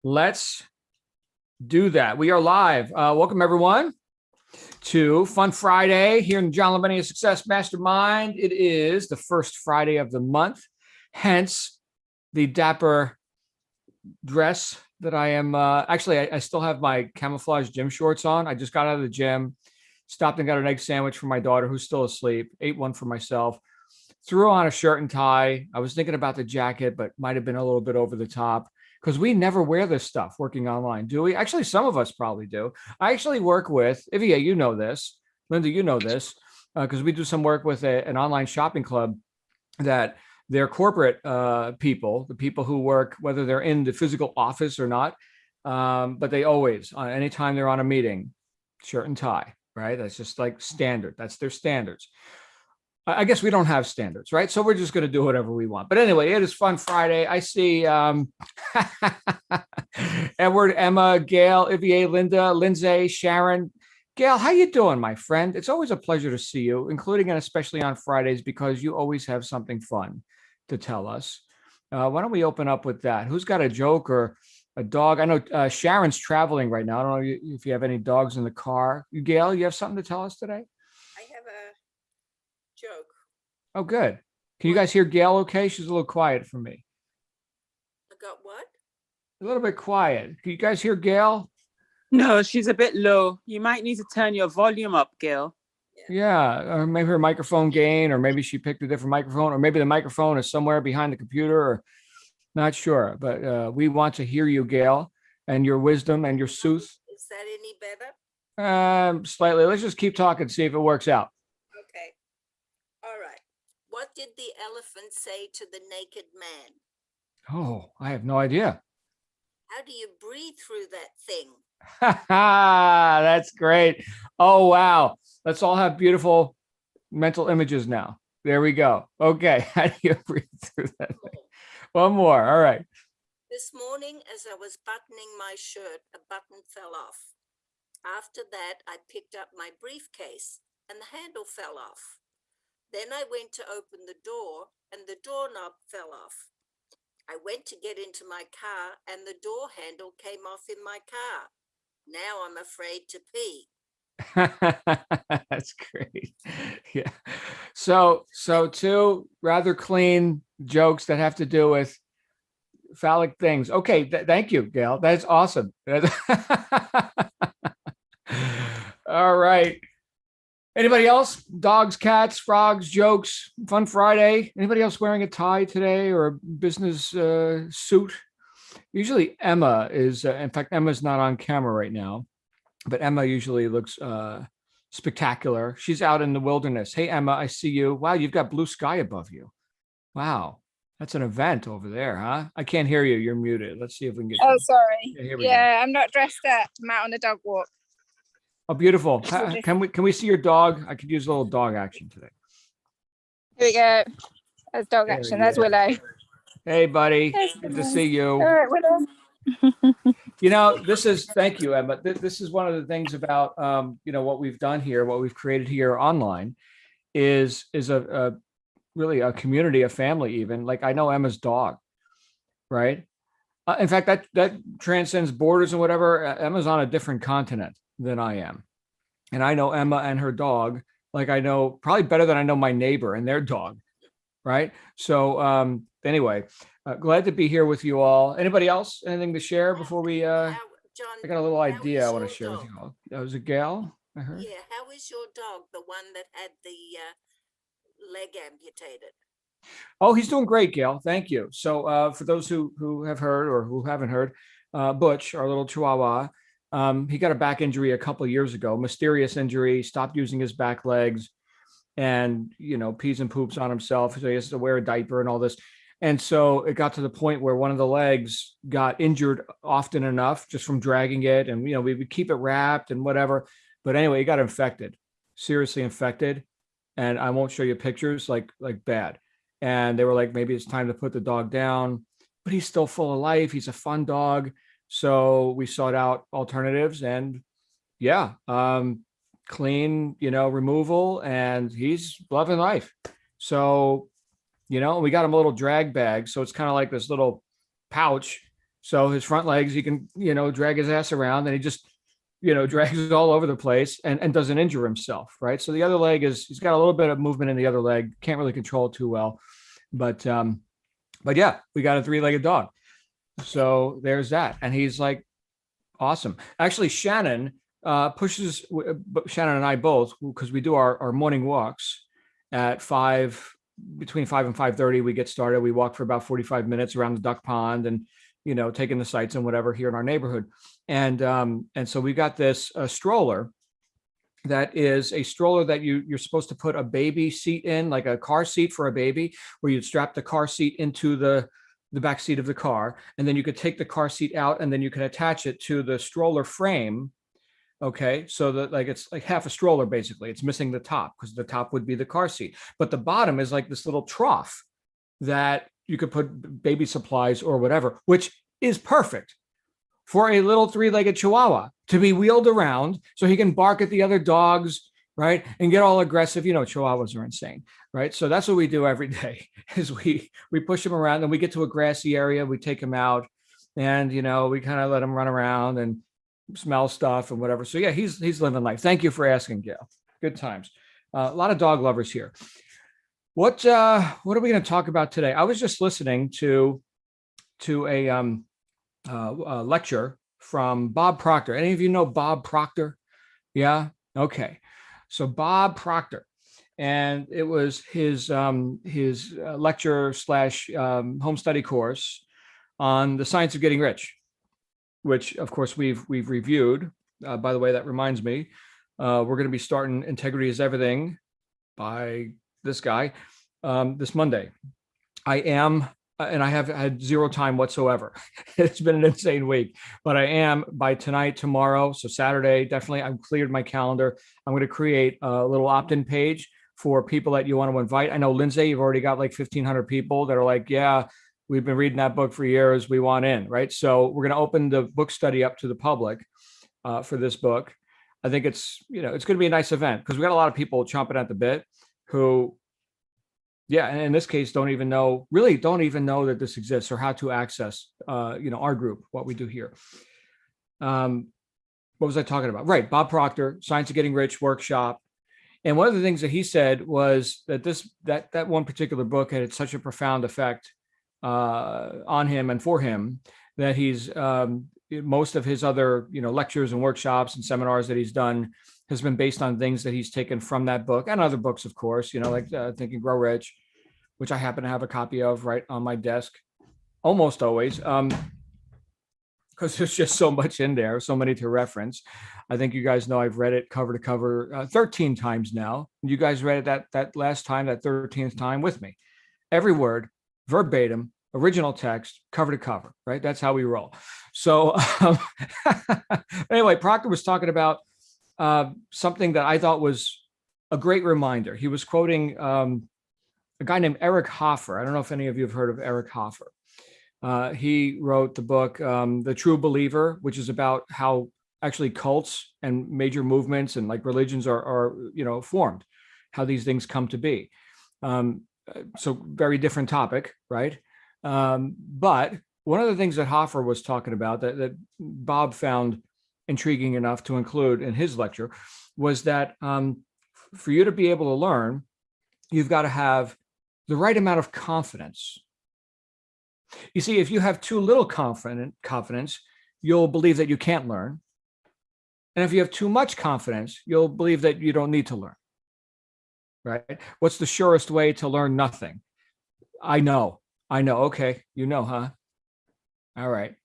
Let's do that. We are live. Welcome, everyone, to Fun Friday here in John Lavenia Success Mastermind. It is the first Friday of the month, hence the dapper dress that I am. I still have my camouflage gym shorts on. I just got out of the gym, stopped and got an egg sandwich for my daughter who's still asleep, ate one for myself, threw on a shirt and tie. I was thinking about the jacket, but might have been a little bit over the top because we never wear this stuff working online, do we? Actually, some of us probably do. I actually work with, Ivia, you know this. Linda, you know this, because we do some work with an online shopping club that they're corporate people, the people who work, whether they're in the physical office or not, but they always, anytime they're on a meeting, shirt and tie, right? That's just like standard. That's their standards. I guess we don't have standards, right? So we're just going to do whatever we want. But anyway, it is Fun Friday. I see Edward, Emma, Gail, Ivier, Linda, Lindsay, Sharon. Gail, how you doing, my friend? It's always a pleasure to see you, including and especially on Fridays, because you always have something fun to tell us. Why don't we open up with that? Who's got a joke or a dog? I know Sharon's traveling right now. I don't know if you have any dogs in the car. Gail, you have something to tell us today? I have a joke. Oh, good. Can you guys hear Gail okay? She's a little quiet for me. I got what? A little bit quiet. Can you guys hear Gail? No, she's a bit low. You might need to turn your volume up, Gail. Yeah, or maybe her microphone gain, or maybe she picked a different microphone, or maybe the microphone is somewhere behind the computer, or not sure. But we want to hear you, Gail, and your wisdom and your sooth. Is that any better? Slightly. Let's just keep talking, see if it works out. Okay. All right. What did the elephant say to the naked man? Oh, I have no idea. How do you breathe through that thing? That's great. Oh, wow. Let's all have beautiful mental images now. There we go. Okay. How do you breathe through that thing? One more. All right. This morning, as I was buttoning my shirt, a button fell off. After that, I picked up my briefcase and the handle fell off. Then I went to open the door and the doorknob fell off. I went to get into my car and the door handle came off in my car. Now I'm afraid to pee. That's great. Yeah. So two rather clean jokes that have to do with phallic things. Okay. Thank you, Gail. That's awesome. All right. Anybody else? Dogs, cats, frogs, jokes, Fun Friday. Anybody else wearing a tie today or a business suit? Usually Emma is, in fact, Emma's not on camera right now, but Emma usually looks spectacular. She's out in the wilderness. Hey, Emma, I see you. Wow, you've got blue sky above you. Wow, that's an event over there, huh? I can't hear you. You're muted. Let's see if we can get Oh, you. sorry. Yeah, I'm not dressed up. I'm out on a dog walk. Oh, beautiful. Can we see your dog? I could use a little dog action today. Here we go. There's dog action. There's Willow. Hey, buddy. Good to see you. All right, Willow. You know, thank you, Emma. This is one of the things about, what we've done here, what we've created here online is a really a community, a family, even. Like I know Emma's dog, right? In fact, that transcends borders and whatever. Emma's on a different continent than I am. And I know Emma and her dog, like I know probably better than I know my neighbor and their dog, right? So anyway, glad to be here with you all. Anybody else? Anything to share before we John, I got a little idea I want to share dog? with you all. That was a gal, I heard. Yeah, how is your dog, the one that had the leg amputated? Oh, he's doing great, Gail. Thank you. So for those who have heard or who haven't heard, Butch, our little Chihuahua, he got a back injury a couple of years ago, mysterious injury, stopped using his back legs and, pees and poops on himself. So he has to wear a diaper and all this. And so it got to the point where one of the legs got injured often enough just from dragging it. And, we would keep it wrapped and whatever. But anyway, it got infected, seriously infected. And I won't show you pictures, like bad. And they were like, maybe it's time to put the dog down, but he's still full of life. He's a fun dog. So we sought out alternatives and clean, removal, and he's loving life. So, we got him a little drag bag. So it's kind of like this little pouch So his front legs, he can, drag his ass around, and he just, drags it all over the place and doesn't injure himself. Right. So the other leg he's got a little bit of movement in the other leg. Can't really control it too well. But yeah, we got a 3-legged dog. So there's that. And he's like, awesome. Actually, Shannon pushes Shannon and I both, because we do our morning walks at between 5 and 5:30. We get started. We walk for about 45 minutes around the duck pond and, taking the sights and whatever here in our neighborhood. And so we got this stroller that is a stroller that you're supposed to put a baby seat in, like a car seat for a baby, where you'd strap the car seat into the back seat of the car, and then you could take the car seat out, and then you can attach it to the stroller frame. Okay, so that it's like half a stroller basically. It's missing the top, because the top would be the car seat, but the bottom is like this little trough that you could put baby supplies or whatever, which is perfect for a little 3-legged Chihuahua to be wheeled around so he can bark at the other dogs, right? And get all aggressive. Chihuahuas are insane, right? So that's what we do every day is we push him around, and we get to a grassy area, we take him out, and, we kind of let him run around and smell stuff and whatever. So yeah, he's living life. Thank you for asking, Gail. Good times. A lot of dog lovers here. What are we going to talk about today? I was just listening to a lecture from Bob Proctor. Any of you know Bob Proctor? Yeah. Okay. So Bob Proctor, and it was his lecture / home study course on the science of getting rich, which of course we've reviewed. By the way, that reminds me, we're going to be starting Integrity is Everything by this guy this Monday. I am, and I have had zero time whatsoever. It's been an insane week, but I am by tonight, tomorrow, so Saturday, definitely. I've cleared my calendar. I'm going to create a little opt-in page for people that you want to invite. I know, Lindsay, you've already got like 1,500 people that are like, yeah, we've been reading that book for years. We want in, right? So we're going to open the book study up to the public for this book. I think it's going to be a nice event, because we got a lot of people chomping at the bit who, yeah, and in this case, don't even know that this exists or how to access, our group, what we do here. What was I talking about? Right. Bob Proctor, Science of Getting Rich workshop. And one of the things that he said was that that one particular book had such a profound effect on him and for him that he's most of his other lectures and workshops and seminars that he's done has been based on things that he's taken from that book and other books, of course, like Think and Grow Rich, which I happen to have a copy of right on my desk almost always, because there's just so much in there, so many to reference. I think you guys know I've read it cover to cover 13 times now. You guys read it that last time, that 13th time with me. Every word, verbatim, original text, cover to cover, right? That's how we roll. So anyway, Proctor was talking about something that I thought was a great reminder. He was quoting a guy named Eric Hoffer. I don't know if any of you have heard of Eric Hoffer. He wrote the book, The True Believer, which is about how actually cults and major movements and like religions are formed, how these things come to be. So very different topic, right? But one of the things that Hoffer was talking about that Bob found intriguing enough to include in his lecture was that for you to be able to learn, you've got to have the right amount of confidence. You see, if you have too little confidence, you'll believe that you can't learn. And if you have too much confidence, you'll believe that you don't need to learn, right? What's the surest way to learn nothing? I know. Okay. Huh? All right.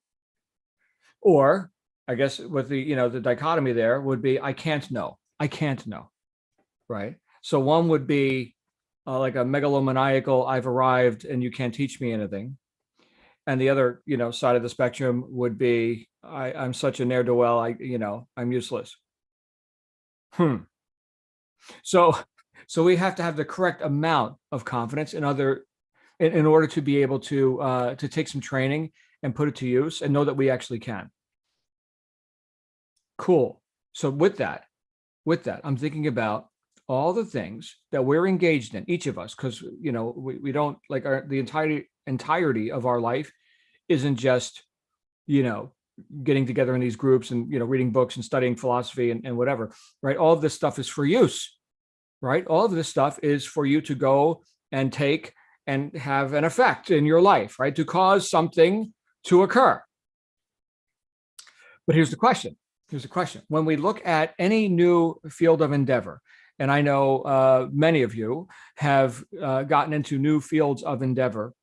Or I guess with the dichotomy there would be, I can't know. Right. So one would be like a megalomaniacal, I've arrived and you can't teach me anything. And the other, side of the spectrum would be, I'm such a ne'er-do-well, I'm useless. So we have to have the correct amount of confidence in order to be able to take some training and put it to use and know that we actually can. Cool. So with that, I'm thinking about all the things that we're engaged in, each of us, because we don't like the entirety of our life isn't just getting together in these groups and, reading books and studying philosophy and whatever, right? All of this stuff is for use, right? All of this stuff is for you to go and take and have an effect in your life, right? To cause something to occur. But here's the question. When we look at any new field of endeavor, and I know many of you have gotten into new fields of endeavor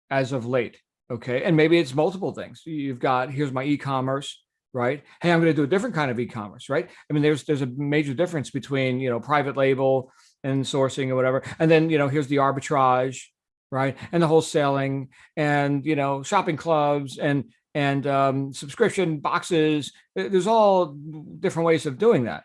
as of late, okay? And maybe it's multiple things. You've got, here's my e-commerce, right? Hey, I'm going to do a different kind of e-commerce, right? I mean, there's a major difference between, private label and sourcing or whatever. And then, here's the arbitrage, right? And the wholesaling and, shopping clubs and subscription boxes. There's all different ways of doing that.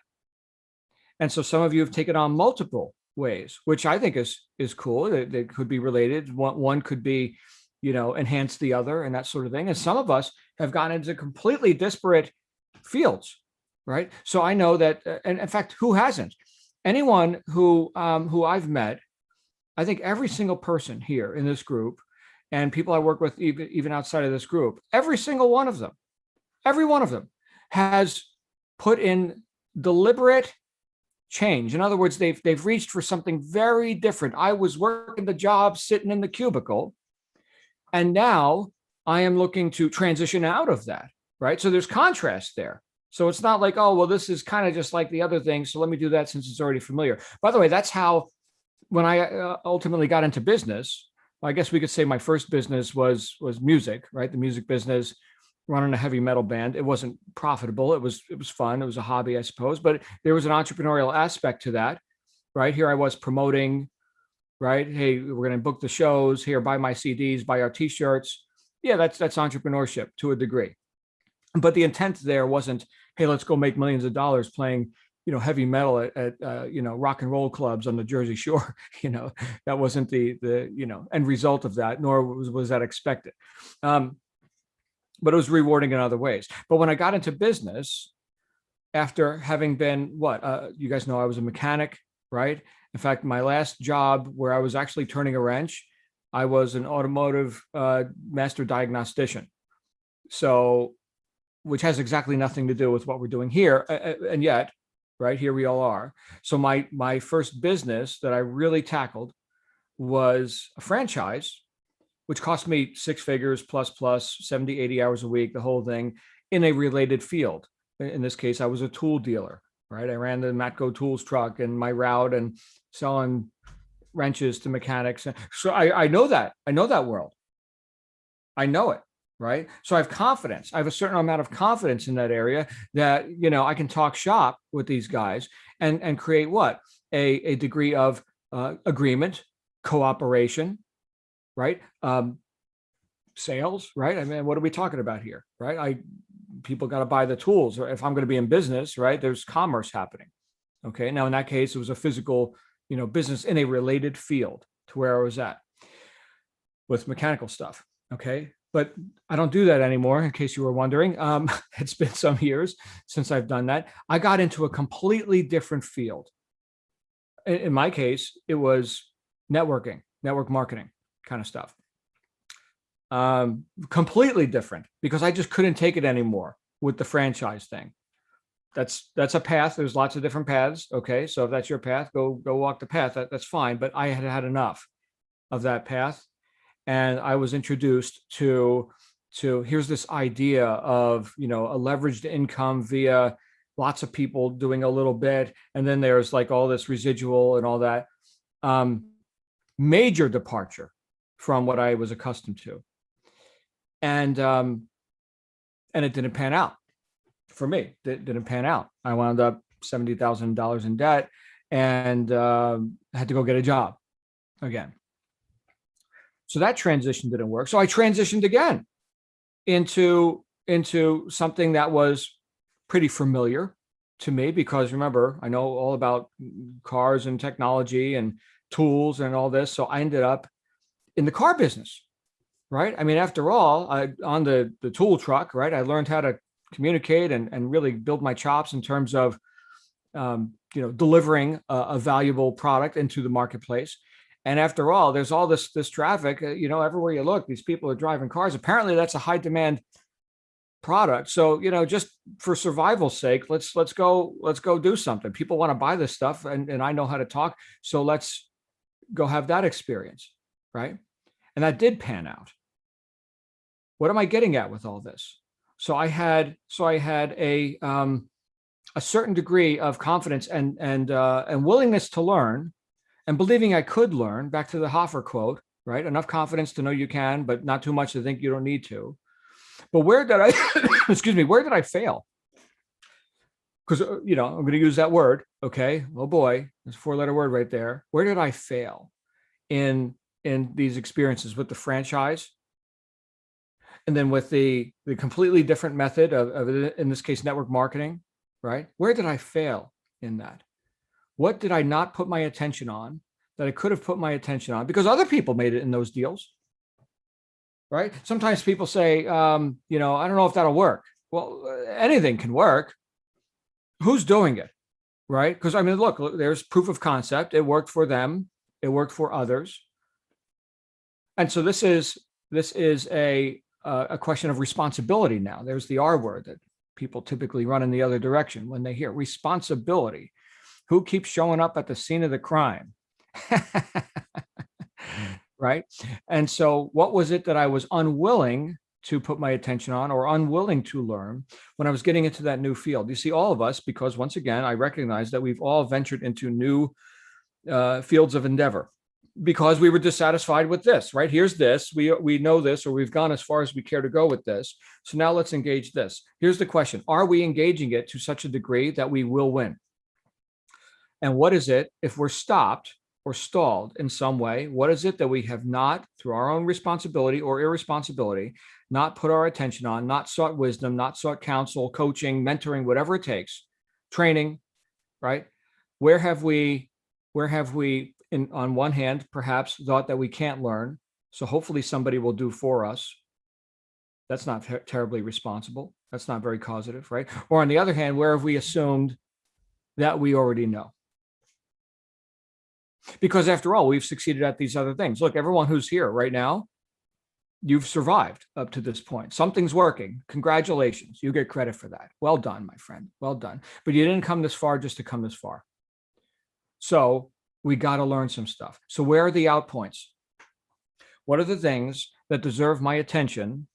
And so some of you have taken on multiple ways, which I think is cool. They could be related. One could be, enhance the other and that sort of thing. And some of us have gotten into completely disparate fields, right? So I know that, and in fact, who hasn't? Anyone who I've met, I think every single person here in this group and people I work with even outside of this group, every single one of them, every one of them has put in deliberate change. In other words, they've reached for something very different. I was working the job sitting in the cubicle, and now I am looking to transition out of that, right? So there's contrast there. So it's not like, oh, well, this is kind of just like the other thing, so let me do that since it's already familiar. By the way, that's how, when I ultimately got into business, I guess we could say my first business was music, right? The music business, running a heavy metal band. It wasn't profitable. It was fun. It was a hobby, I suppose, but there was an entrepreneurial aspect to that, right? Here I was promoting, right? Hey, we're going to book the shows here, buy my CDs, buy our t-shirts. Yeah, that's entrepreneurship to a degree. But the intent there wasn't, hey, let's go make millions of dollars playing, heavy metal at rock and roll clubs on the Jersey Shore. That wasn't the end result of that, nor was that expected. But it was rewarding in other ways. But when I got into business, after having been you guys know I was a mechanic, right? In fact, my last job where I was actually turning a wrench, I was an automotive master diagnostician. So, which has exactly nothing to do with what we're doing here. And yet, right, here we all are. So my first business that I really tackled was a franchise, which cost me six figures plus 70, 80 hours a week, the whole thing, in a related field. In this case, I was a tool dealer, right? I ran the Matco Tools truck and my route and selling wrenches to mechanics. So I know that. I know that world. I know it, right? So I have confidence. I have a certain amount of confidence in that area that, I can talk shop with these guys and create what? A degree of agreement, cooperation, right? Sales, right? I mean, what are we talking about here, right? People got to buy the tools. Or if I'm going to be in business, right, there's commerce happening. Okay. Now, in that case, it was a physical, business in a related field to where I was at with mechanical stuff. Okay. But I don't do that anymore, in case you were wondering. It's been some years since I've done that. I got into a completely different field. In my case, it was network marketing kind of stuff. Completely different, because I just couldn't take it anymore with the franchise thing. That's a path. There's lots of different paths. Okay. So if that's your path, go walk the path. That's fine. But I had enough of that path. And I was introduced to here's this idea of, a leveraged income via lots of people doing a little bit. And then there's like all this residual and all that. Major departure from what I was accustomed to. And it didn't pan out for me. It didn't pan out. I wound up $70,000 in debt and had to go get a job again. So that transition didn't work. So I transitioned again into something that was pretty familiar to me, because remember, I know all about cars and technology and tools and all this. So I ended up in the car business, right? I mean, after all, on the tool truck, right, I learned how to communicate and really build my chops in terms of, delivering a valuable product into the marketplace. And after all, there's all this traffic, everywhere you look, these people are driving cars. Apparently that's a high demand product. So, just for survival's sake, let's go do something. People want to buy this stuff, and I know how to talk. So let's go have that experience. Right. And that did pan out. What am I getting at with all this? So I had a certain degree of confidence and willingness to learn, and believing I could learn. Back to the Hoffer quote, right? Enough confidence to know you can, but not too much to think you don't need to. But where did I, excuse me, where did I fail? Because, I'm going to use that word. Okay. Oh boy, there's a 4-letter word right there. Where did I fail in these experiences with the franchise? And then with the completely different method of, in this case, network marketing, right? Where did I fail in that? What did I not put my attention on that I could have put my attention on? Because other people made it in those deals, right? Sometimes people say, I don't know if that'll work. Well, anything can work. Who's doing it, right? Because look, there's proof of concept. It worked for them. It worked for others. And so this is a question of responsibility now. There's the R word that people typically run in the other direction when they hear responsibility. Who keeps showing up at the scene of the crime? Right? And so what was it that I was unwilling to put my attention on or unwilling to learn when I was getting into that new field? You see, all of us, because once again, I recognize that we've all ventured into new fields of endeavor, because we were dissatisfied with this, right? Here's this, we know this, or we've gone as far as we care to go with this. So now let's engage this. Here's the question. Are we engaging it to such a degree that we will win? And what is it if we're stopped or stalled in some way? What is it that we have not, through our own responsibility or irresponsibility, not put our attention on, not sought wisdom, not sought counsel, coaching, mentoring, whatever it takes, training, right? Where have we on one hand, perhaps thought that we can't learn, so hopefully somebody will do for us? That's not terribly responsible. That's not very causative, right? Or on the other hand, where have we assumed that we already know? Because after all, we've succeeded at these other things. Look, everyone who's here right now, you've survived up to this point. Something's working. Congratulations. You get credit for that. Well done, my friend. Well done. But you didn't come this far just to come this far. So we got to learn some stuff. So where are the outpoints? What are the things that deserve my attention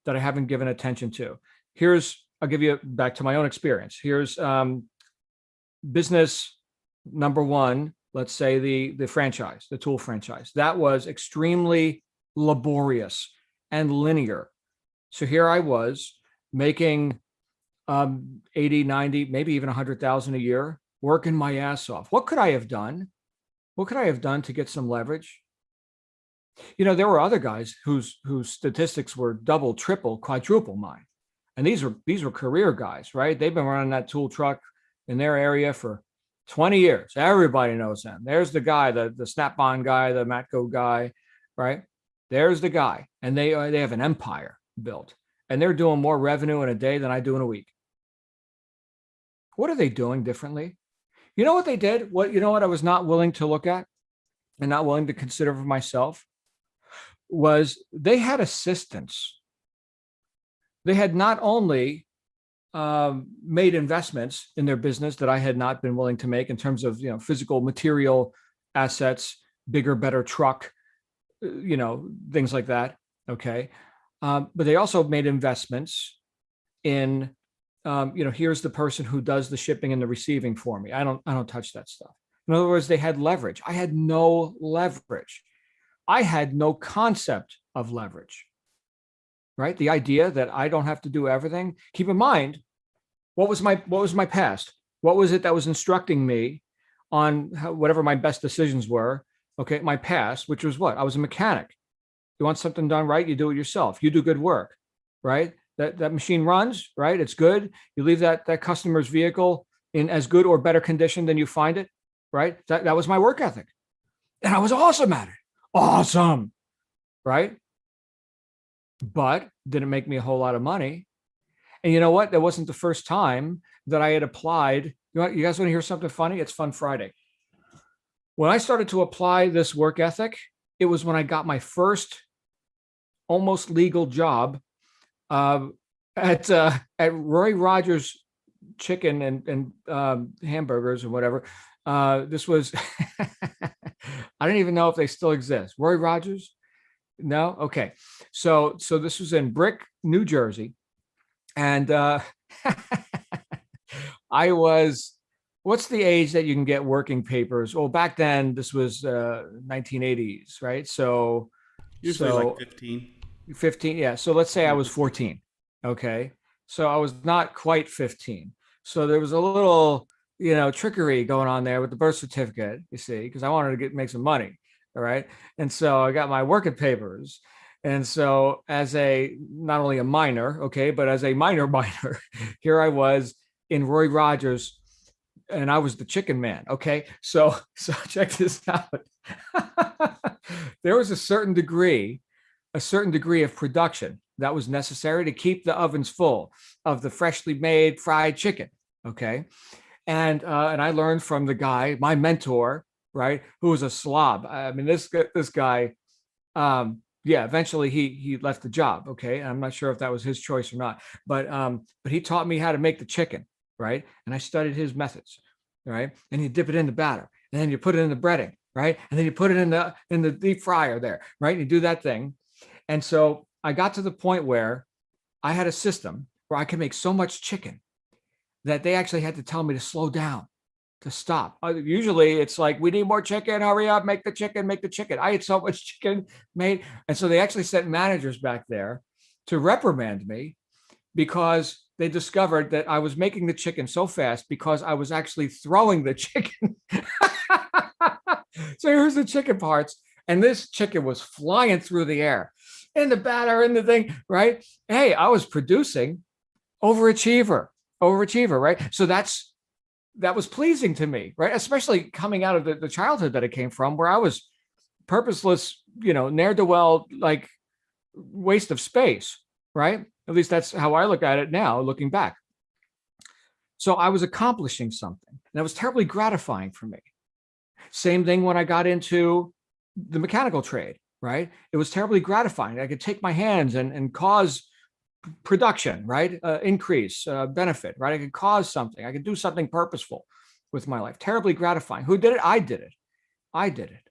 that I haven't given attention to? I'll give you back to my own experience. Here's business number one, let's say the franchise, the tool franchise. That was extremely laborious and linear. So here I was making 80, 90, maybe even 100,000 a year, working my ass off. What could I have done? What could I have done to get some leverage? There were other guys whose statistics were double, triple, quadruple mine. And these were career guys, right? They've been running that tool truck in their area for 20 years. Everybody knows them. There's the guy, the Snap-on guy, the Matco guy, right? There's the guy. And they have an empire built. And they're doing more revenue in a day than I do in a week. What are they doing differently? You know what they did? What I was not willing to look at and not willing to consider for myself was they had assistants. They had not only made investments in their business that I had not been willing to make in terms of physical material assets, bigger, better truck, things like that. Okay, but they also made investments in here's the person who does the shipping and the receiving for me. I don't touch that stuff. In other words, they had leverage. I had no leverage. I had no concept of leverage, right? The idea that I don't have to do everything. Keep in mind, what was my past? What was it that was instructing me on whatever my best decisions were? Okay, my past, which was what? I was a mechanic. You want something done right, you do it yourself. You do good work, right? That machine runs, right? It's good. You leave that customer's vehicle in as good or better condition than you find it, right? That was my work ethic. And I was awesome at it. Awesome, right? But didn't make me a whole lot of money. And you know what? That wasn't the first time that I had applied. You guys want to hear something funny? It's Fun Friday. When I started to apply this work ethic, it was when I got my first almost legal job at Roy Rogers Chicken and hamburgers and whatever. This was I don't even know if they still exist. Roy Rogers? No? Okay. So this was in Brick, New Jersey. And I was, what's the age that you can get working papers? Well, back then this was 1980s, right? So Usually so like 15. 15, yeah. So let's say I was 14. Okay. So I was not quite 15. So there was a little, trickery going on there with the birth certificate, you see, because I wanted to make some money. All right. And so I got my working papers. And so as not only a minor, okay, but as a minor, here I was in Roy Rogers, and I was the chicken man. Okay. So check this out. There was a certain degree of production that was necessary to keep the ovens full of the freshly made fried chicken. Okay. And I learned from the guy, my mentor, right, who was a slob. I mean, this guy, eventually he left the job. Okay. I'm not sure if that was his choice or not, but he taught me how to make the chicken, right? And I studied his methods, right? And you dip it in the batter, and then you put it in the breading, right? And then you put it in the deep fryer there, right? And you do that thing. And so I got to the point where I had a system where I could make so much chicken that they actually had to tell me to slow down, to stop. Usually it's like, we need more chicken, hurry up, make the chicken. I had so much chicken made. And so they actually sent managers back there to reprimand me because they discovered that I was making the chicken so fast because I was actually throwing the chicken. So here's the chicken parts. And this chicken was flying through the air in the batter, in the thing, right? Hey, I was producing overachiever, right? So that was pleasing to me, right? Especially coming out of the childhood that I came from, where I was purposeless, ne'er-do-well, like waste of space, right? At least that's how I look at it now, looking back. So I was accomplishing something, and that was terribly gratifying for me. Same thing when I got into the mechanical trade, right? It was terribly gratifying. I could take my hands and cause production, right? Increase, benefit, right? I could cause something. I could do something purposeful with my life. Terribly gratifying. Who did it? I did it.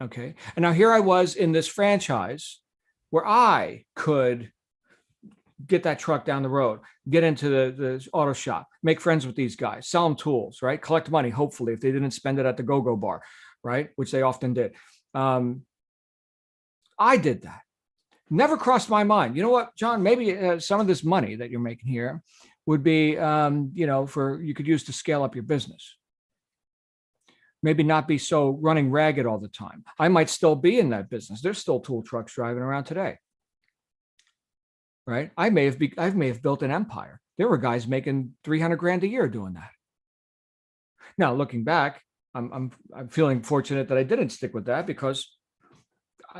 Okay. And now here I was in this franchise where I could get that truck down the road, get into the auto shop, make friends with these guys, sell them tools, right? Collect money, hopefully, if they didn't spend it at the go-go bar, right? Which they often did. I did that. Never crossed my mind. You know what, John, maybe some of this money that you're making here would be, you could use to scale up your business. Maybe not be so running ragged all the time. I might still be in that business. There's still tool trucks driving around today. Right? I may have built an empire. There were guys making 300 grand a year doing that. Now, looking back, I'm feeling fortunate that I didn't stick with that, because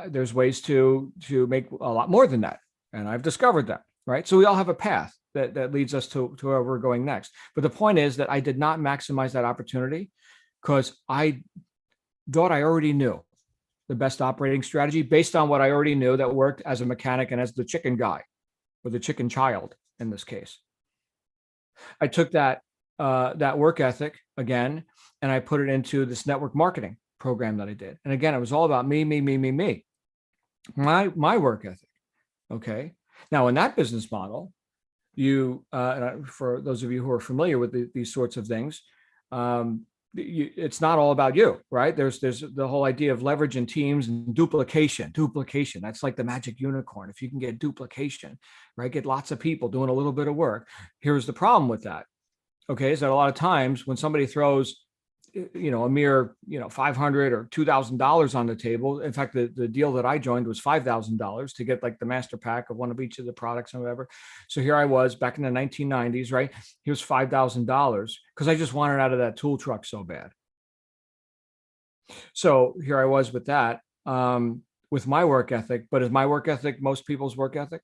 there's ways to make a lot more than that, and I've discovered that. Right? So we all have a path that leads us to where we're going next. But the point is that I did not maximize that opportunity because I thought I already knew the best operating strategy based on what I already knew that worked as a mechanic and as the chicken guy, or the chicken child in this case. I took that work ethic again, and I put it into this network marketing program that I did. And again, it was all about me. My work ethic. Okay. Now, in that business model, for those of you who are familiar with these sorts of things, it's not all about you, right? There's the whole idea of leverage in teams and duplication. That's like the magic unicorn. If you can get duplication, right? Get lots of people doing a little bit of work. Here's the problem with that. Okay. Is that a lot of times when somebody throws, a mere, $500 or $2,000 on the table. In fact, the deal that I joined was $5,000 to get like the master pack of one of each of the products and whatever. So here I was back in the 1990s, right? Here's $5,000 because I just wanted out of that tool truck so bad. So here I was with that, with my work ethic. But is my work ethic most people's work ethic?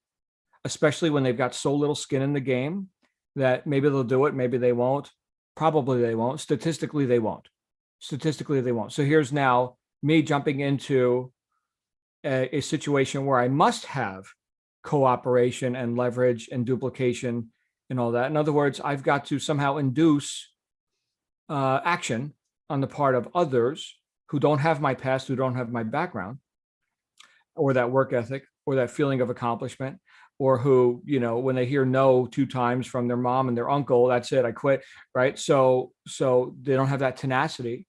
Especially when they've got so little skin in the game that maybe they'll do it, maybe they won't. Probably they won't. Statistically, they won't. So here's now me jumping into a situation where I must have cooperation and leverage and duplication and all that. In other words, I've got to somehow induce action on the part of others who don't have my past, who don't have my background, or that work ethic, or that feeling of accomplishment, or who, when they hear no 2 times from their mom and their uncle, that's it, I quit, right? So they don't have that tenacity,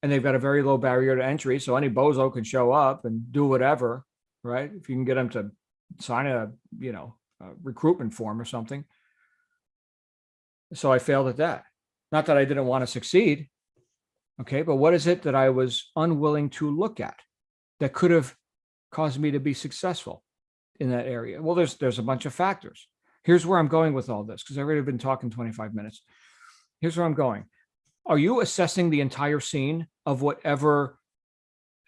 and they've got a very low barrier to entry. So any bozo can show up and do whatever, right? If you can get them to sign a recruitment form or something. So I failed at that. Not that I didn't want to succeed. Okay. But what is it that I was unwilling to look at that could have caused me to be successful in that area? Well, there's a bunch of factors. Here's where I'm going with all this, because I've already been talking 25 minutes. Here's where I'm going. Are you assessing the entire scene of whatever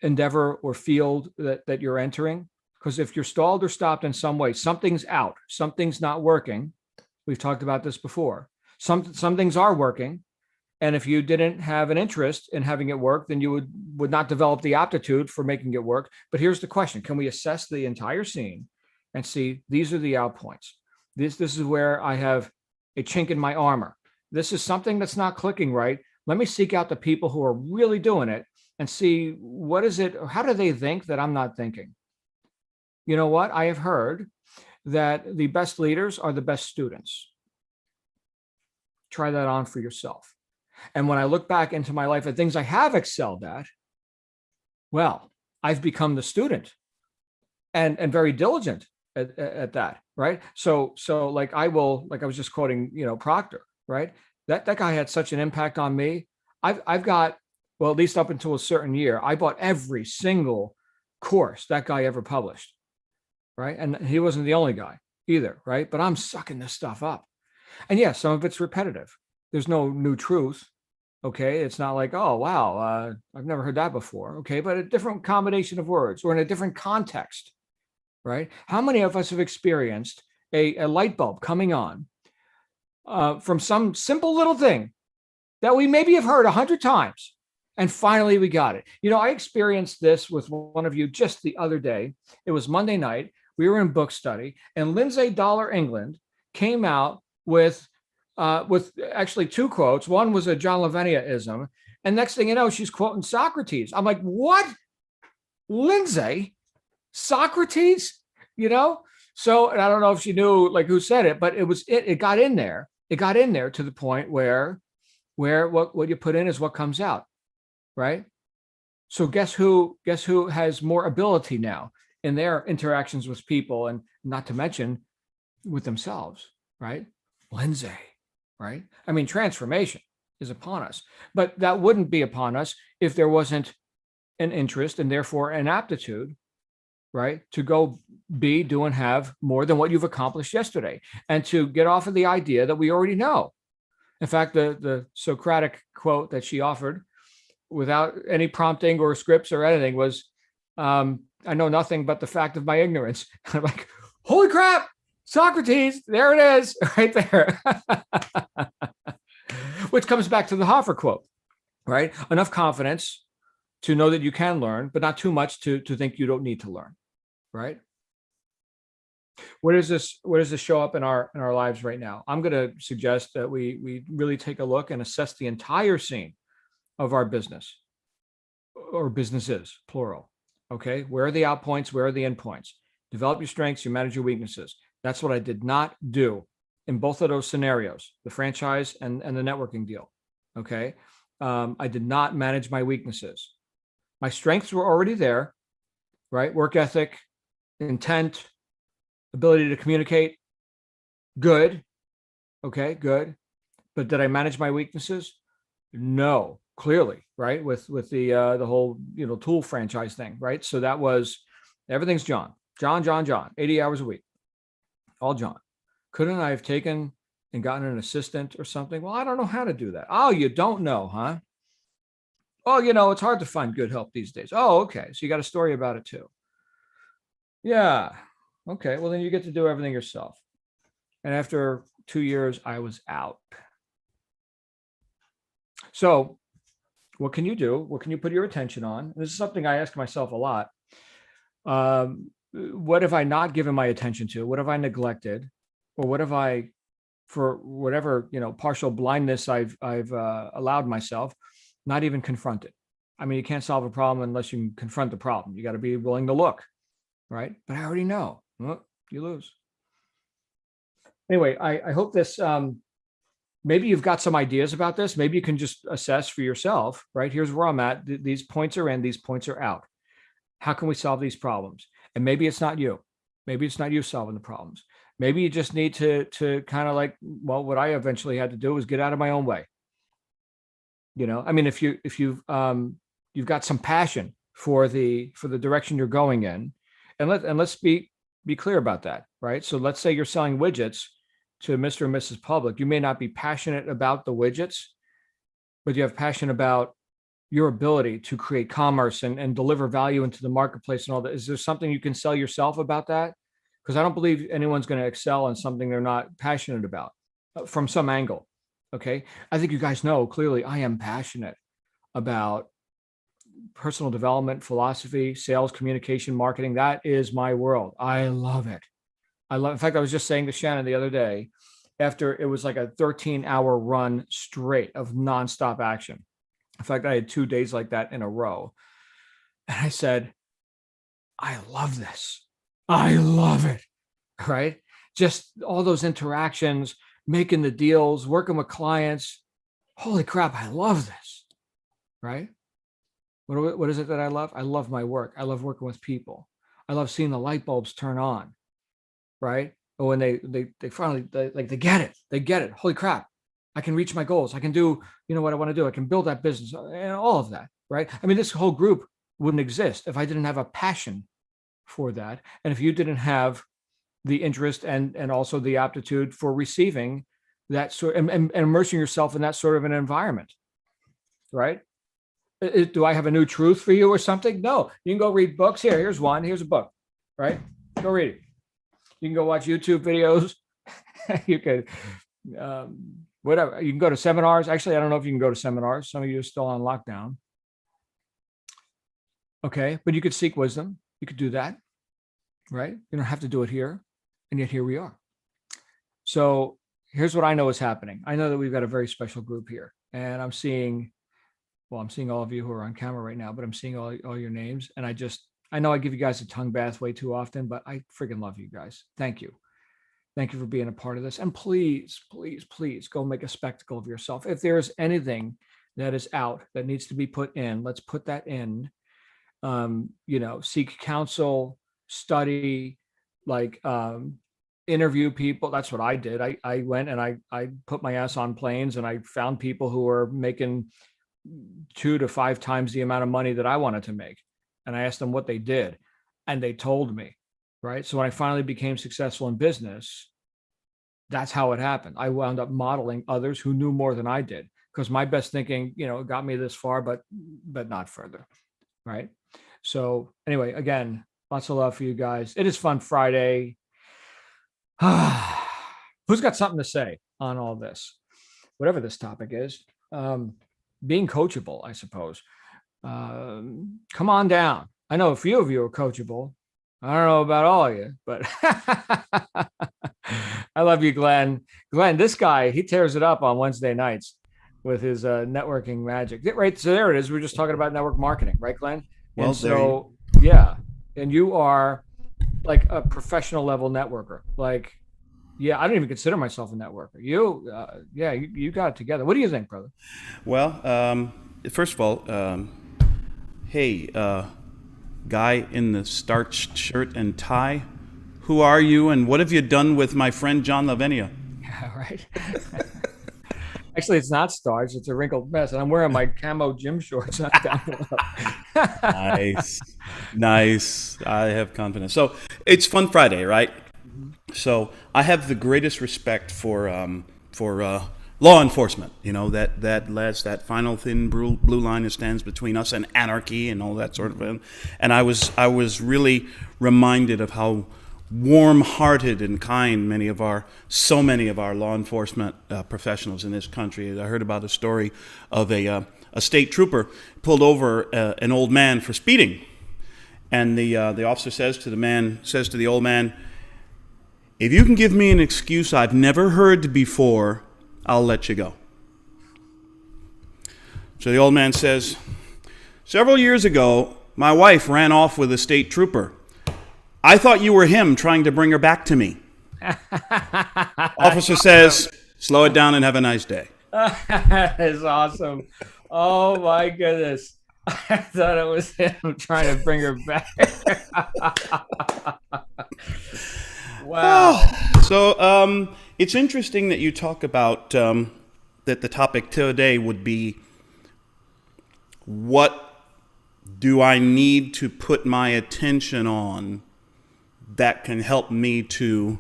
endeavor or field that you're entering? Because if you're stalled or stopped in some way, something's out, something's not working. We've talked about this before. Some things are working. And if you didn't have an interest in having it work, then you would not develop the aptitude for making it work. But here's the question. Can we assess the entire scene and see these are the out points? This is where I have a chink in my armor. This is something that's not clicking right. Let me seek out the people who are really doing it and see what is it, or how do they think that I'm not thinking? You know what? I have heard that the best leaders are the best students. Try that on for yourself. And when I look back into my life at things I have excelled at, well, I've become the student and very diligent at that, right? So like I was just quoting, Proctor, right? That guy had such an impact on me. I've got, well, at least up until a certain year, I bought every single course that guy ever published, right? And he wasn't the only guy either, right? But I'm sucking this stuff up. And yes, some of it's repetitive. There's no new truth. Okay. It's not like, oh, wow, I've never heard that before. Okay. But a different combination of words or in a different context, right? How many of us have experienced a light bulb coming on from some simple little thing that we maybe have heard 100 times, and finally we got it? I experienced this with one of you just the other day. It was Monday night. We were in book study, and Lindsay Dollar England came out with actually 2 quotes. One was a John Lavenia-ism, and next thing you know, she's quoting Socrates. I'm like, what? Lindsay? Socrates? So, and I don't know if she knew like who said it, but it got in there. It got in there to the point where what you put in is what comes out, right? So guess who has more ability now in their interactions with people, and not to mention with themselves, right? Lindsay, right? I mean, transformation is upon us, but that wouldn't be upon us if there wasn't an interest and therefore an aptitude, right? To go be, do, and have more than what you've accomplished yesterday, and to get off of the idea that we already know. In fact, the Socratic quote that she offered without any prompting or scripts or anything was, I know nothing but the fact of my ignorance. I'm like, holy crap, Socrates, there it is, right there. Which comes back to the Hoffer quote, right? Enough confidence to know that you can learn, but not too much to think you don't need to learn, right? Where does this show up in our lives right now? I'm going to suggest that we really take a look and assess the entire scene of our business, or businesses, plural. Okay, where are the out points? Where are the end points? Develop your strengths, you manage your weaknesses. That's what I did not do in both of those scenarios, the franchise and the networking deal. Okay, I did not manage my weaknesses. My strengths were already there, right? Work ethic, intent, ability to communicate, good. Okay, good. But did I manage my weaknesses? No, clearly, right? With the whole tool franchise thing, right? So that was everything's John, 80 hours a week, all John. Couldn't I have taken and gotten an assistant or something? Well, I don't know how to do that. Oh, you don't know, huh? Oh, it's hard to find good help these days. Oh, okay. So you got a story about it too. Yeah. Okay. Well, then you get to do everything yourself. And after 2 years, I was out. So what can you do? What can you put your attention on? This is something I ask myself a lot. what have I not given my attention to? What have I neglected? Or what have I, for whatever, partial blindness I've allowed myself, not even confronted? I mean, you can't solve a problem unless you can confront the problem. You got to be willing to look, right? But I already know. Well, you lose. Anyway, I hope this, maybe you've got some ideas about this. Maybe you can just assess for yourself, right? Here's where I'm at. These points are in, these points are out. How can we solve these problems? And maybe it's not you. Maybe it's not you solving the problems. Maybe you just need to kind of like, well, what I eventually had to do was get out of my own way. I mean, if you've got some passion for the direction you're going in, and let's be clear about that, right? So let's say you're selling widgets to Mr. and Mrs. Public. You may not be passionate about the widgets, but you have passion about your ability to create commerce and deliver value into the marketplace and all that. Is there something you can sell yourself about that? Because I don't believe anyone's going to excel in something they're not passionate about from some angle. Okay. I think you guys know clearly I am passionate about personal development, philosophy, sales, communication, marketing. That is my world. I love it. In fact, I was just saying to Shannon the other day, after it was like a 13-hour run straight of nonstop action. In fact, I had 2 days like that in a row. And I said, I love this. I love it. Right? Just all those interactions, making the deals, working with clients. Holy crap, I love this. Right? What is it that I love? I love my work. I love working with people. I love seeing the light bulbs turn on. Right? Or when they finally, they get it. They get it. Holy crap. I can reach my goals. I can do, what I want to do. I can build that business and all of that. Right? I mean, this whole group wouldn't exist if I didn't have a passion for that. And if you didn't have the interest and also the aptitude for receiving that sort and immersing yourself in that sort of an environment. Right? Do I have a new truth for you or something? No, you can go read books. Here's one. Here's a book. Right? Go read it. You can go watch YouTube videos. You can, whatever. You can go to seminars. Actually, I don't know if you can go to seminars. Some of you are still on lockdown. Okay. But you could seek wisdom. You could do that. Right? You don't have to do it here. And yet here we are. So here's what I know is happening. I know that we've got a very special group here. And I'm seeing all of you who are on camera right now, but I'm seeing all your names. And I know I give you guys a tongue bath way too often, but I freaking love you guys. Thank you. Thank you for being a part of this. And please, please, please go make a spectacle of yourself. If there's anything that is out that needs to be put in, let's put that in. Seek counsel, study, interview people. That's what I did. I went and I put my ass on planes and I found people who were making 2 to 5 times the amount of money that I wanted to make. And I asked them what they did and they told me, right? So when I finally became successful in business, that's how it happened. I wound up modeling others who knew more than I did because my best thinking, got me this far, but not further. Right. So anyway, again, lots of love for you guys. It is Fun Friday. Who's got something to say on all this? Whatever this topic is, being coachable, I suppose. Come on down. I know a few of you are coachable. I don't know about all of you, but I love you, Glenn. Glenn, this guy, he tears it up on Wednesday nights with his networking magic. Right. So there it is. We're just talking about network marketing, right, Glenn? Well, and so, yeah. And you are like a professional level networker. I don't even consider myself a networker. You got it together. What do you think, brother? Well, first of all, hey, guy in the starched shirt and tie, who are you and what have you done with my friend John Lavenia? Yeah, right. Actually, it's not starched. It's a wrinkled mess. And I'm wearing my camo gym shorts down below. Nice. I have confidence. So it's Fun Friday, right? Mm-hmm. So I have the greatest respect for law enforcement. That final thin blue line that stands between us and anarchy and all that sort of thing. And I was really reminded of how warm-hearted and kind so many of our law enforcement professionals in this country. I heard about a story of a state trooper pulled over an old man for speeding, And the officer says to the old man, "If you can give me an excuse I've never heard before, I'll let you go." So the old man says, "Several years ago, my wife ran off with a state trooper. I thought you were him trying to bring her back to me." Officer says, "Slow it down and have a nice day." That is awesome. Oh my goodness. I thought it was him trying to bring her back. Wow. So it's interesting that you talk about that the topic today would be, what do I need to put my attention on that can help me to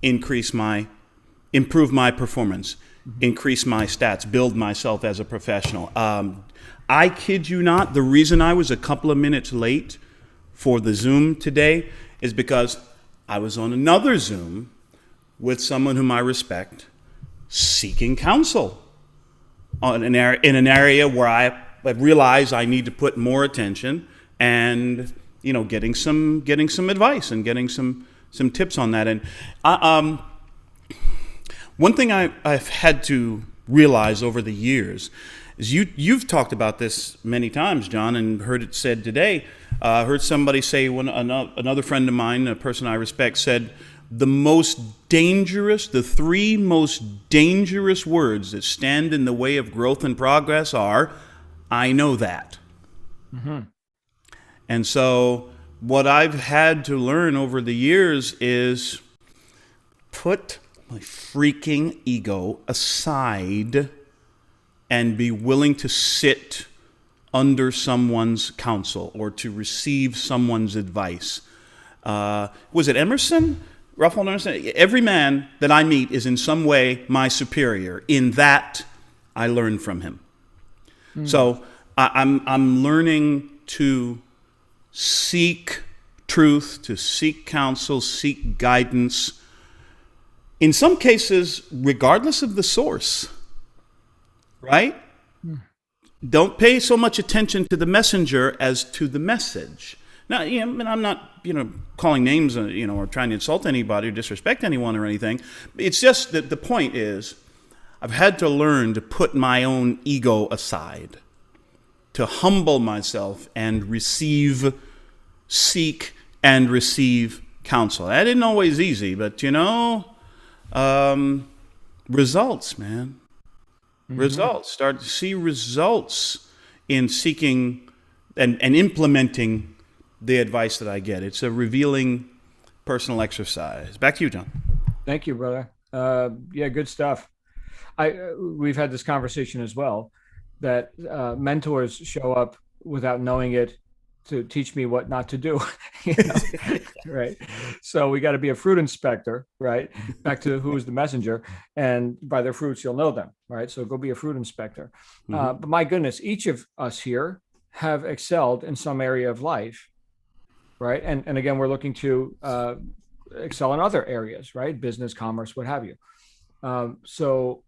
improve my performance, increase my stats, build myself as a professional. I kid you not, the reason I was a couple of minutes late for the Zoom today is because I was on another Zoom with someone whom I respect, seeking counsel in an area where I realize I need to put more attention, and getting some advice and getting some tips on that. And one thing I've had to realize over the years is you've talked about this many times, John, and heard it said today. Heard somebody say, another friend of mine, a person I respect, said the three most dangerous words that stand in the way of growth and progress are, "I know that." Mm-hmm. And so what I've had to learn over the years is put my freaking ego aside and be willing to sit under someone's counsel or to receive someone's advice. Was it Emerson? Ralph Waldo Emerson? Every man that I meet is in some way my superior. In that, I learn from him. So I'm learning to seek truth, to seek counsel, seek guidance. In some cases, regardless of the source, right? Don't pay so much attention to the messenger as to the message. Now, I'm not, calling names, or trying to insult anybody or disrespect anyone or anything. It's just that the point is, I've had to learn to put my own ego aside, to humble myself and seek and receive counsel. That isn't always easy, but results, man. Mm-hmm. Results. Start to see results in seeking and implementing the advice that I get. It's a revealing personal exercise. Back to you, John. Thank you, brother. Yeah, good stuff. We've had this conversation as well, that mentors show up without knowing it to teach me what not to do. Right? So we got to be a fruit inspector, right? Back to who is the messenger, and by their fruits you'll know them, right? So go be a fruit inspector. But my goodness, each of us here have excelled in some area of life, right? And again, we're looking to excel in other areas, right? Business, commerce, what have you. So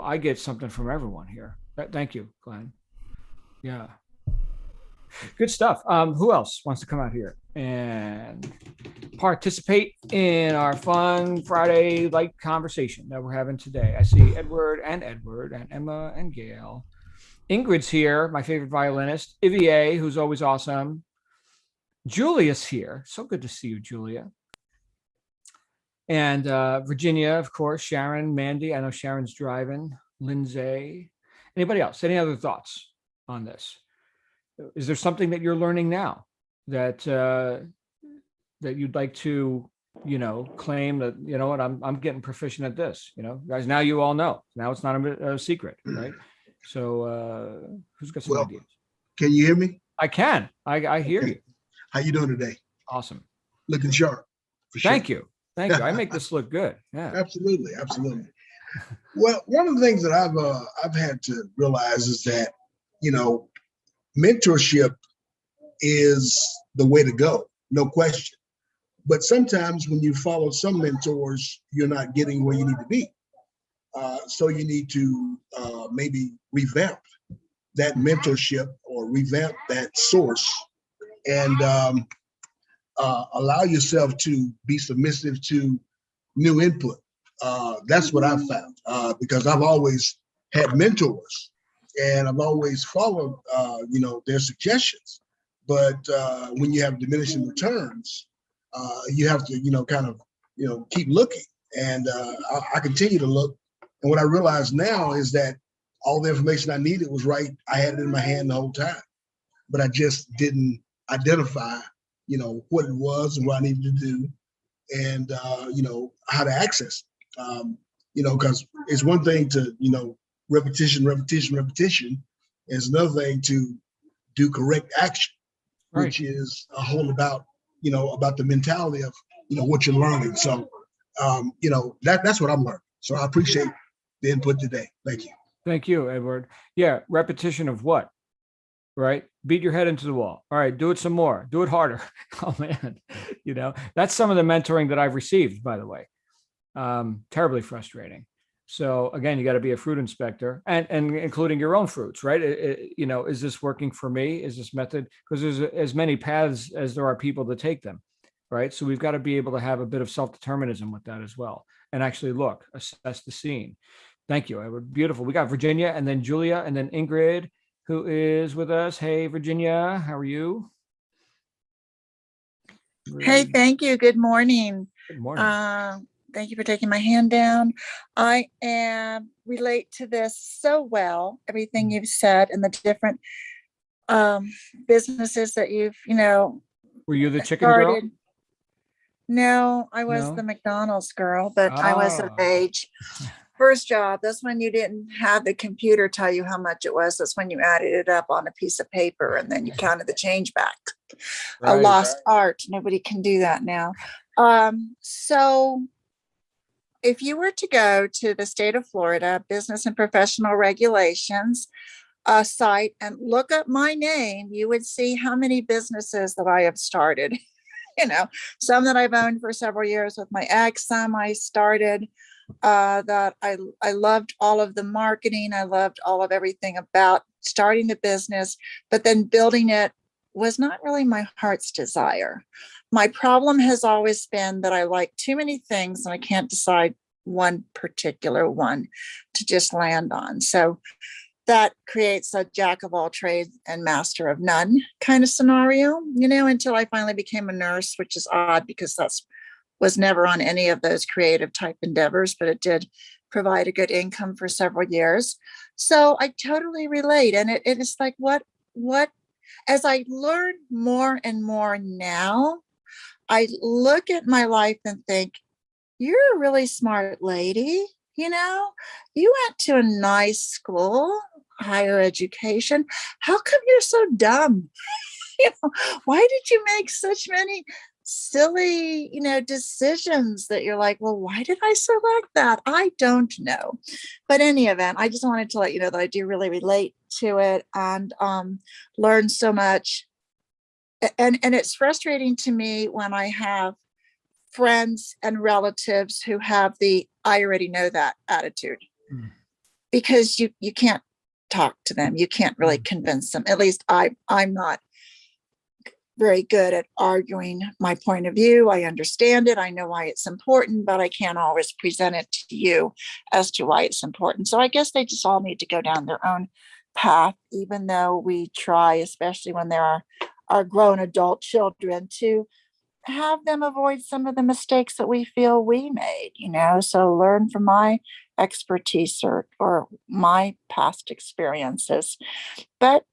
I get something from everyone here. Thank you, Glenn. Yeah. Good stuff. Who else wants to come out here and participate in our fun Friday light conversation that we're having today? I see Edward and Emma and Gail. Ingrid's here, my favorite violinist. Ivier, who's always awesome. Julia's here. So good to see you, Julia. And Virginia, of course. Sharon, Mandy. I know Sharon's driving. Lindsay. Anybody else? Any other thoughts on this? Is there something that you're learning now that you'd like to, claim that, what, I'm getting proficient at this, guys, now you all know. Now it's not a secret, right? So who's got some ideas? Can you hear me? I can. I hear you. How you doing today? Awesome. Looking sharp. Thank you. I make this look good. Yeah. Absolutely. Well, one of the things that I've had to realize is that, mentorship is the way to go, no question. But sometimes when you follow some mentors, you're not getting where you need to be. So you need to maybe revamp that mentorship or revamp that source and allow yourself to be submissive to new input. That's what I've found, because I've always had mentors and I've always followed, their suggestions. But when you have diminishing returns, you have to, keep looking. And I continue to look. And what I realize now is that all the information I needed was right. I had it in my hand the whole time, but I just didn't identify, what it was and what I needed to do, and how to access it. Because it's one thing to, repetition. It's another thing to do correct action, Right. which is a whole about the mentality of what you're learning. So that's what I'm learning. So I appreciate the input today. Thank you. Thank you, Edward. Yeah, repetition of what? Right? Beat your head into the wall. All right, do it some more. Do it harder. Oh man, that's some of the mentoring that I've received, by the way. Terribly frustrating. So again, you got to be a fruit inspector, and including your own fruits, right? Is this working for me? Is this method? Because there's as many paths as there are people to take them, right? So we've got to be able to have a bit of self-determinism with that as well, and actually assess the scene. Thank you, Edward. Beautiful. We got Virginia, and then Julia, and then Ingrid, who is with us. Hey, Virginia, how are you? Hey, thank you. Good morning. Good morning. Thank you for taking my hand down. I relate to this so well, everything you've said and the different businesses that you've, Were you the chicken started. girl? No, I was No? the McDonald's girl, but I was of Ah. age. First job, that's when you didn't have the computer tell you how much it was. That's when you added it up on a piece of paper and then you counted the change back. A Right. lost art. Nobody can do that now. So if you were to go to the state of Florida Business and Professional Regulations site and look up my name, you would see how many businesses that I have started. Some that I've owned for several years with my ex, some I started that I loved all of the marketing. I loved all of everything about starting the business, but then building it was not really my heart's desire. My problem has always been that I like too many things and I can't decide one particular one to just land on. So that creates a jack of all trades and master of none kind of scenario, until I finally became a nurse, which is odd because was never on any of those creative type endeavors, but it did provide a good income for several years. So I totally relate. And it is like, what, as I learn more and more now, I look at my life and think, you're a really smart lady. You went to a nice school, higher education. How come you're so dumb? Why did you make such many silly, decisions that you're like, well, why did I select that? I don't know. But in any event, I just wanted to let you know that I do really relate to it and learn so much. And it's frustrating to me when I have friends and relatives who have the I already know that attitude, because you can't talk to them. You can't really convince them. At least I'm not very good at arguing my point of view. I understand it. I know why it's important, but I can't always present it to you as to why it's important. So I guess they just all need to go down their own path, even though we try, especially when there are grown adult children, to have them avoid some of the mistakes that we feel we made, so learn from my expertise or my past experiences. But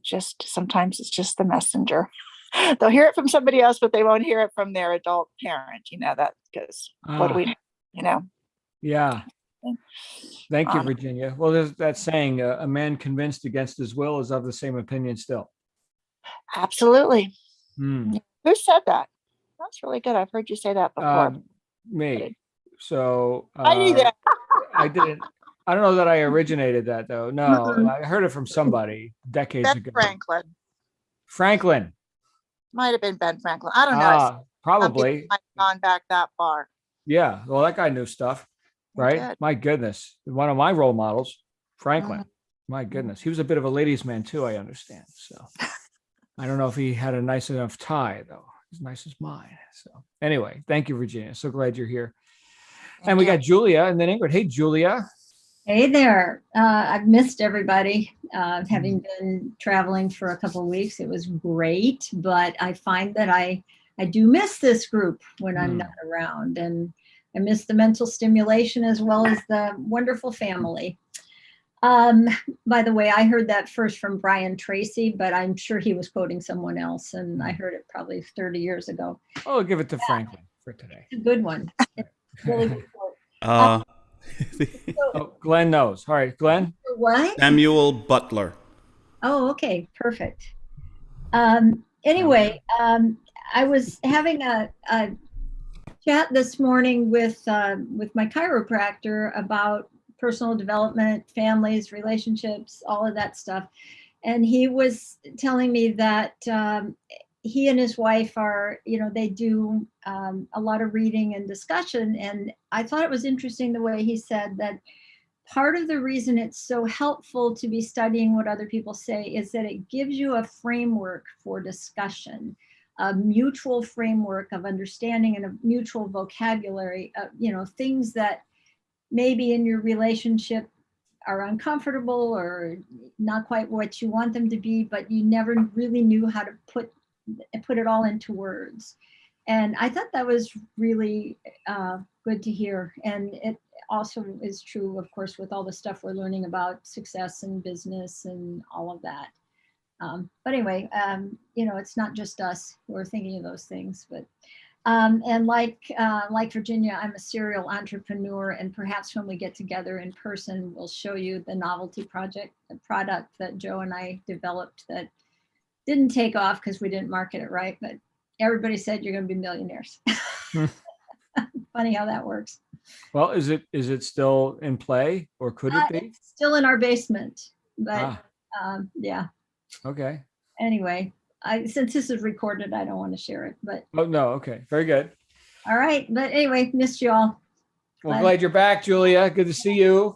just sometimes it's just the messenger. They'll hear it from somebody else, but they won't hear it from their adult parent. That because what do we, Yeah. Thank you, Virginia. Well, there's that saying, a man convinced against his will is of the same opinion still. Absolutely. Hmm. Who said that? That's really good. I've heard you say that before. Me. So I knew that. I didn't. I don't know that I originated that though. No, I heard it from somebody decades Ben ago. Franklin. Might have been Ben Franklin. I don't know. Probably. I've gone back that far. Yeah. Well, that guy knew stuff, right? My goodness. One of my role models, Franklin. My goodness. He was a bit of a ladies' man too, I understand. So I don't know if he had a nice enough tie, though. As nice as mine. So anyway, thank you, Virginia. So glad you're here. And we got Julia and then Ingrid. Hey, Julia. Hey there. I've missed everybody. Having been traveling for a couple of weeks, it was great, but I find that I do miss this group when I'm not around, and I miss the mental stimulation as well as the wonderful family. By the way, I heard that first from Brian Tracy, but I'm sure he was quoting someone else, and I heard it probably 30 years ago. Oh, I'll give it to Franklin for today. It's a good one. It's a really good quote. Oh, Glenn knows. All right, Glenn. What? Samuel Butler. Oh, okay, perfect. Anyway, I was having a chat this morning with my chiropractor about personal development, families, relationships, all of that stuff, and he was telling me that he and his wife are, they do a lot of reading and discussion, and I thought it was interesting the way he said that part of the reason it's so helpful to be studying what other people say is that it gives you a framework for discussion, a mutual framework of understanding and a mutual vocabulary, things that maybe in your relationship are uncomfortable or not quite what you want them to be, but you never really knew how to put it all into words. And I thought that was really good to hear. And it also is true, of course, with all the stuff we're learning about success and business and all of that. But anyway, it's not just us who are thinking of those things, but and like Virginia, I'm a serial entrepreneur, and perhaps when we get together in person, we'll show you the novelty product that Joe and I developed that didn't take off because we didn't market it right, but everybody said you're going to be millionaires. Funny how that works. Well, is it still in play, or could it be? It's still in our basement, but yeah. Okay. Anyway, since this is recorded, I don't want to share it, but. Oh, no. Okay. Very good. All right. But anyway, missed you all. Well, glad you're back, Julia. Good to see you.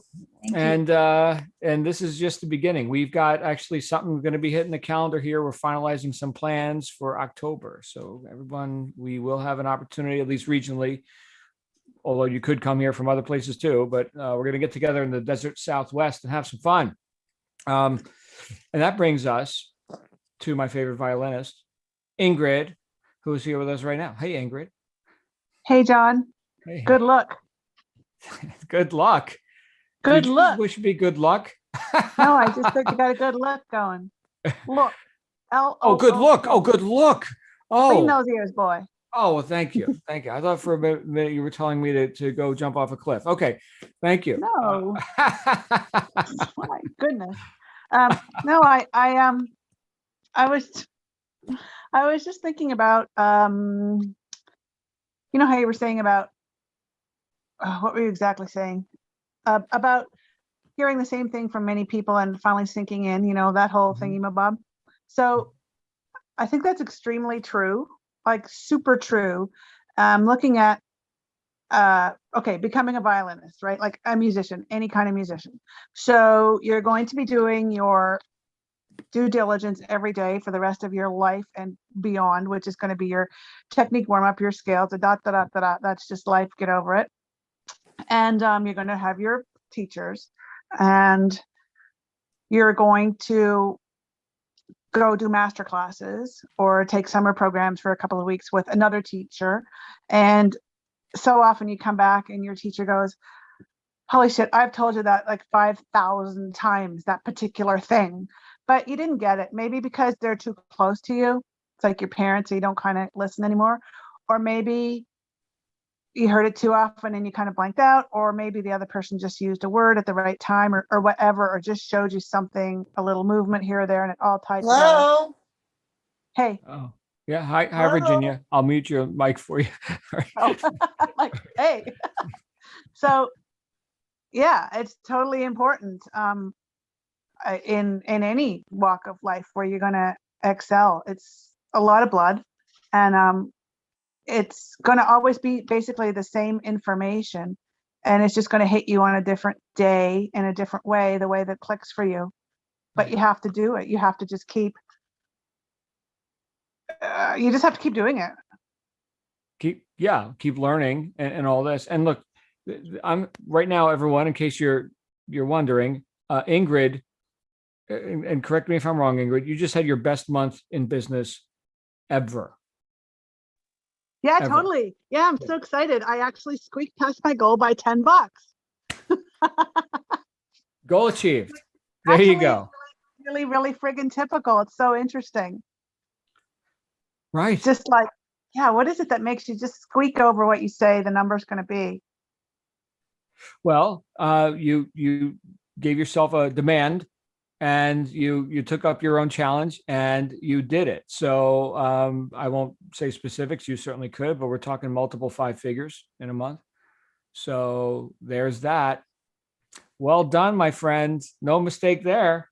Thank you. And this is just the beginning. We've got actually something going to be hitting the calendar here. We're finalizing some plans for October. So everyone, we will have an opportunity, at least regionally, although you could come here from other places too, but we're going to get together in the desert Southwest and have some fun. And that brings us to my favorite violinist, Ingrid, who is here with us right now. Hey, Ingrid. Hey, John. Hey. Good luck. Good luck. Good luck. Wish me good luck. No, I just think you got a good look going. Look. Oh, good look. Oh, good look. Clean Oh, those ears, boy. oh, well, thank you. Thank you. I thought for a minute you were telling me to go jump off a cliff. Okay. Thank you. No. My goodness. No, I was just thinking about, you know how you were saying about, what were you exactly saying? About hearing the same thing from many people and finally sinking in, that whole thingy, bob. So I think that's extremely true, like super true. Looking at, becoming a violinist, right? Like a musician, any kind of musician. So you're going to be doing your due diligence every day for the rest of your life and beyond, which is going to be your technique warm up, your scales, that's just life, get over it. And you're going to have your teachers, and you're going to go do master classes or take summer programs for a couple of weeks with another teacher. And so often you come back and your teacher goes, holy shit, I've told you that like 5,000 times, that particular thing, but you didn't get it. Maybe because they're too close to you. It's like your parents, so you don't kind of listen anymore. Or maybe you heard it too often and you kind of blanked out, or maybe the other person just used a word at the right time or whatever, or just showed you something, a little movement here or there, and it all tied together. Hello. Hey. Oh, yeah. Hi, Virginia. I'll mute your mic for you. Oh, like, hey. So, yeah, it's totally important in any walk of life where you're going to excel. It's a lot of blood, and it's going to always be basically the same information, and it's just going to hit you on a different day in a different way, the way that clicks for you. But you have to do it. You have to just keep you just have to keep doing it. Keep learning and all this. And look, I'm right now, everyone, in case you're wondering, Ingrid, and correct me if I'm wrong, Ingrid, you just had your best month in business ever. Yeah, Ever. totally. Yeah, I'm so excited. I actually squeaked past my goal by $10. Goal achieved. There you go. Really, really friggin' typical. It's so interesting. Right. Just like, yeah, what is it that makes you just squeak over what you say the number's going to be? Well, you gave yourself a demand, and you took up your own challenge and you did it. So I won't say specifics. You certainly could, but we're talking multiple 5 figures in a month. So there's that. Well done, my friend. No mistake there.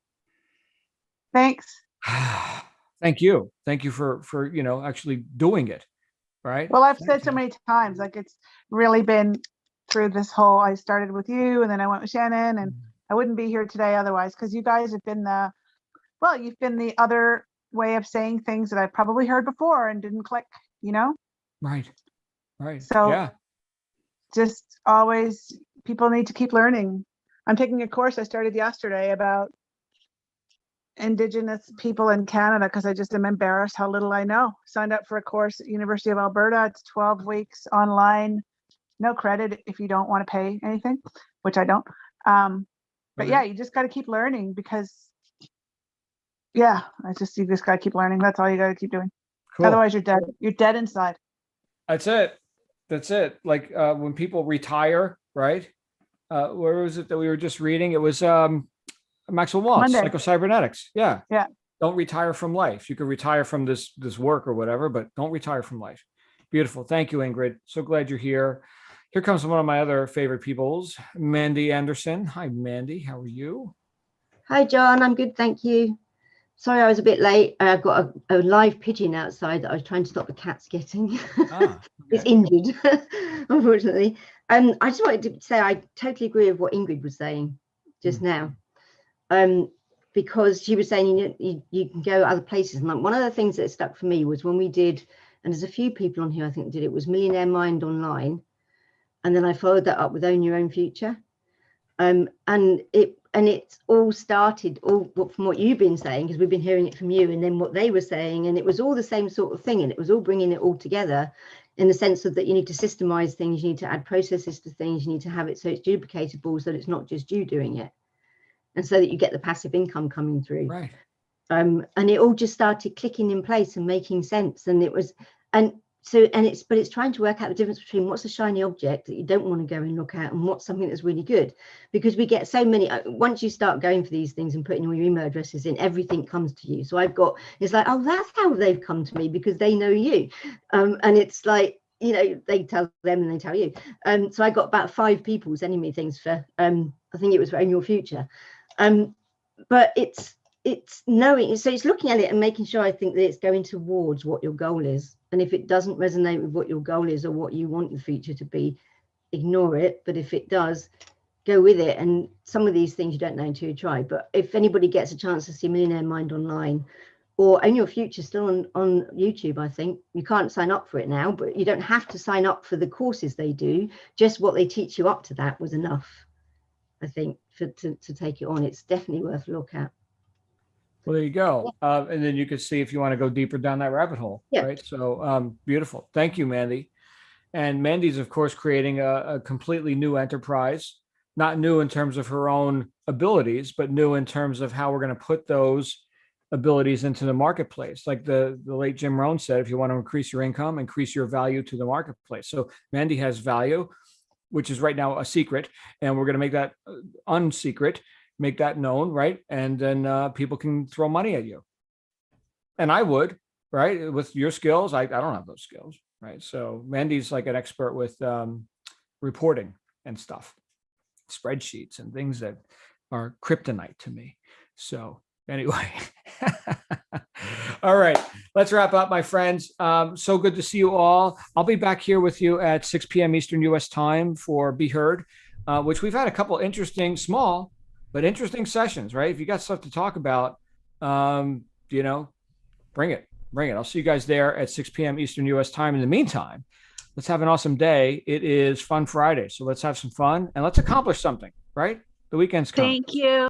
Thanks. Thank you. Thank you for actually doing it. Right. Well, I've said so many times, like it's really been through this whole, I started with you and then I went with Shannon, and I wouldn't be here today otherwise, because you guys have been you've been the other way of saying things that I've probably heard before and didn't click, Right. So yeah. Just always, people need to keep learning. I'm taking a course I started yesterday about Indigenous people in Canada because I just am embarrassed how little I know. Signed up for a course at University of Alberta. It's 12 weeks online, no credit if you don't want to pay anything, which I don't. But yeah, you just got to keep learning because you just got to keep learning. That's all you got to keep doing. Cool. Otherwise you're dead. You're dead inside. That's it. Like when people retire, right? Where was it that we were just reading? It was Maxwell Maltz, Psycho-Cybernetics. Yeah. Don't retire from life. You can retire from this work or whatever, but don't retire from life. Beautiful. Thank you, Ingrid. So glad you're here. Here comes one of my other favorite peoples, Mandy Anderson. Hi, Mandy. How are you? Hi, John. I'm good, thank you. Sorry I was a bit late. I've got a live pigeon outside that I was trying to stop the cats getting. Okay. It's injured, unfortunately. I just wanted to say I totally agree with what Ingrid was saying just now. Because she was saying you can go other places. And one of the things that stuck for me was when we did, and there's a few people on here I think did it, was Millionaire Mind Online. And then I followed that up with Own Your Own Future. And it's all started from what you've been saying, because we've been hearing it from you, and then what they were saying, and it was all the same sort of thing, and it was all bringing it all together in the sense of that you need to systemize things, you need to add processes to things, you need to have it so it's duplicatable, so that it's not just you doing it, and so that you get the passive income coming through. Right. And it all just started clicking in place and making sense, and it's trying to work out the difference between what's a shiny object that you don't want to go and look at and what's something that's really good, because we get so many. Once you start going for these things and putting all your email addresses in, everything comes to you. So it's like, oh, that's how they've come to me, because they know you, and it's like, they tell them and they tell you. So I got about 5 people sending me things for I think it was for Own Your Future, but it's knowing, so it's looking at it and making sure, I think, that it's going towards what your goal is. And if it doesn't resonate with what your goal is or what you want the future to be, ignore it. But if it does, go with it. And some of these things you don't know until you try. But if anybody gets a chance to see Millionaire Mind Online or Own Your Future still on YouTube, I think you can't sign up for it now, but you don't have to sign up for the courses they do. Just what they teach you up to that was enough, I think, to take it on. It's definitely worth a look at. Well, there you go. And then you could see if you want to go deeper down that rabbit hole. Yeah. Right. So beautiful. Thank you, Mandy. And Mandy's, of course, creating a completely new enterprise, not new in terms of her own abilities, but new in terms of how we're going to put those abilities into the marketplace. Like the late Jim Rohn said, if you want to increase your income, increase your value to the marketplace. So Mandy has value, which is right now a secret, and we're going to make that unsecret. Make that known, right? And then people can throw money at you. And I would, right? With your skills, I don't have those skills, right? So Mandy's like an expert with reporting and stuff, spreadsheets and things that are kryptonite to me. So anyway, all right, let's wrap up, my friends. So good to see you all. I'll be back here with you at 6 p.m. Eastern US time for Be Heard, which we've had a couple interesting, small, but interesting sessions, right? If you got stuff to talk about, bring it. Bring it. I'll see you guys there at 6 p.m. Eastern US time. In the meantime, let's have an awesome day. It is Fun Friday. So let's have some fun and let's accomplish something, right? The weekend's coming. Thank you.